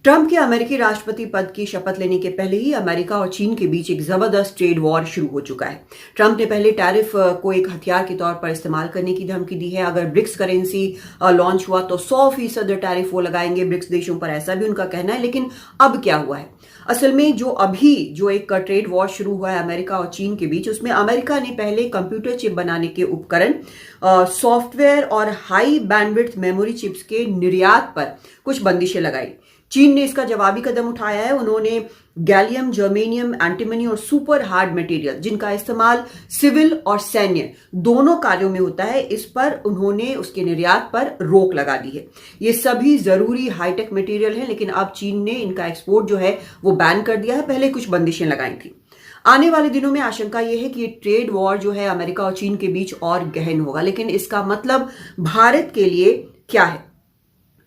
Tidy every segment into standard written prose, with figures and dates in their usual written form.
Trump के अमेरिकी राष्ट्रपति पद की शपथ लेने के पहले ही अमेरिका और चीन के बीच एक जबरदस्त ट्रेड वॉर शुरू हो चुका है। ट्रंप ने पहले टैरिफ को एक हथियार के तौर पर इस्तेमाल करने की धमकी दी है। अगर ब्रिक्स करेंसी लॉन्च हुआ तो 100% टैरिफ वो लगाएंगे ब्रिक्स देशों पर, ऐसा भी उनका कहना है। लेकिन अब क्या हुआ है असल में, जो एक ट्रेड वॉर शुरू हुआ है अमेरिका और चीन के बीच, उसमें अमेरिका ने पहले कंप्यूटर चिप बनाने के उपकरण, सॉफ्टवेयर और हाई बैंडविड्थ मेमोरी चिप्स के निर्यात पर कुछ बंदिशें लगाई। चीन ने इसका जवाबी कदम उठाया है। उन्होंने गैलियम, जर्मेनियम, एंटीमनी और सुपर हार्ड मटेरियल, जिनका इस्तेमाल सिविल और सैन्य दोनों कार्यों में होता है, इस पर उन्होंने उसके निर्यात पर रोक लगा दी है। ये सभी जरूरी हाईटेक मटेरियल हैं, लेकिन अब चीन ने इनका एक्सपोर्ट जो है वो बैन कर दिया है। पहले कुछ बंदिशें लगाई थी। आने वाले दिनों में आशंका यह है कि ये ट्रेड वॉर जो है अमेरिका और चीन के बीच और गहन होगा। लेकिन इसका मतलब भारत के लिए क्या है?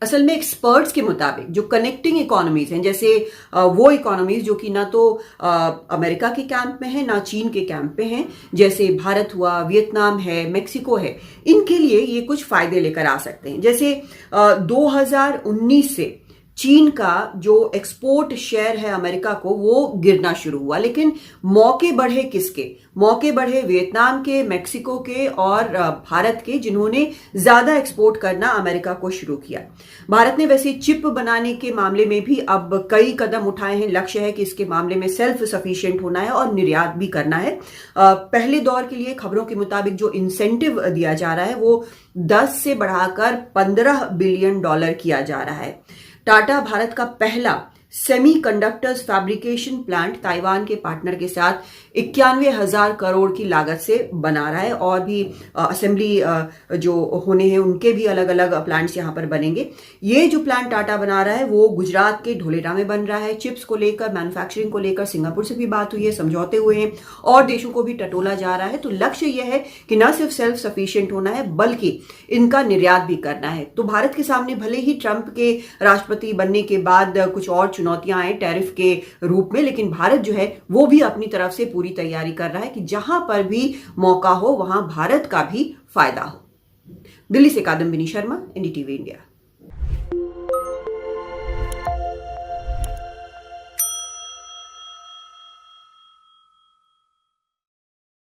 असल में एक्सपर्ट्स के मुताबिक जो कनेक्टिंग इकोनॉमीज हैं, जैसे वो इकोनॉमीज जो कि ना तो अमेरिका के कैंप में है ना चीन के कैंप में है, जैसे भारत हुआ, वियतनाम है, मेक्सिको है, इनके लिए ये कुछ फायदे लेकर आ सकते हैं। जैसे 2019 से चीन का जो एक्सपोर्ट शेयर है अमेरिका को, वो गिरना शुरू हुआ। लेकिन मौके बढ़े किसके? मौके बढ़े वियतनाम के, मेक्सिको के और भारत के, जिन्होंने ज्यादा एक्सपोर्ट करना अमेरिका को शुरू किया। भारत ने वैसे चिप बनाने के मामले में भी अब कई कदम उठाए हैं। लक्ष्य है कि इसके मामले में सेल्फ सफिशिएंट होना है और निर्यात भी करना है। पहले दौर के लिए खबरों के मुताबिक जो इंसेंटिव दिया जा रहा है वो 10 से बढ़ाकर $15 बिलियन किया जा रहा है। टाटा भारत का पहला सेमीकंडक्टर्स फैब्रिकेशन प्लांट ताइवान के पार्टनर के साथ 91,000 करोड़ की लागत से बना रहा है। और भी असेंबली जो होने हैं उनके भी अलग अलग प्लांट्स यहां पर बनेंगे। ये जो प्लांट टाटा बना रहा है वो गुजरात के ढोलेरा में बन रहा है। चिप्स को लेकर, मैन्युफैक्चरिंग को लेकर सिंगापुर से भी बात हुई है, समझौते हुए हैं और देशों को भी टटोला जा रहा है। तो लक्ष्य यह है कि न सिर्फ सेल्फ सफिशिएंट होना है बल्कि इनका निर्यात भी करना है। तो भारत के सामने भले ही ट्रंप के राष्ट्रपति बनने के बाद कुछ और चुनौतियां आए टैरिफ के रूप में, लेकिन भारत जो है वो भी अपनी तरफ से पूरी तैयारी कर रहा है कि जहां पर भी मौका हो वहां भारत का भी फायदा हो। दिल्ली से कादम्बिनी शर्मा, एनडीटीवी इंडिया।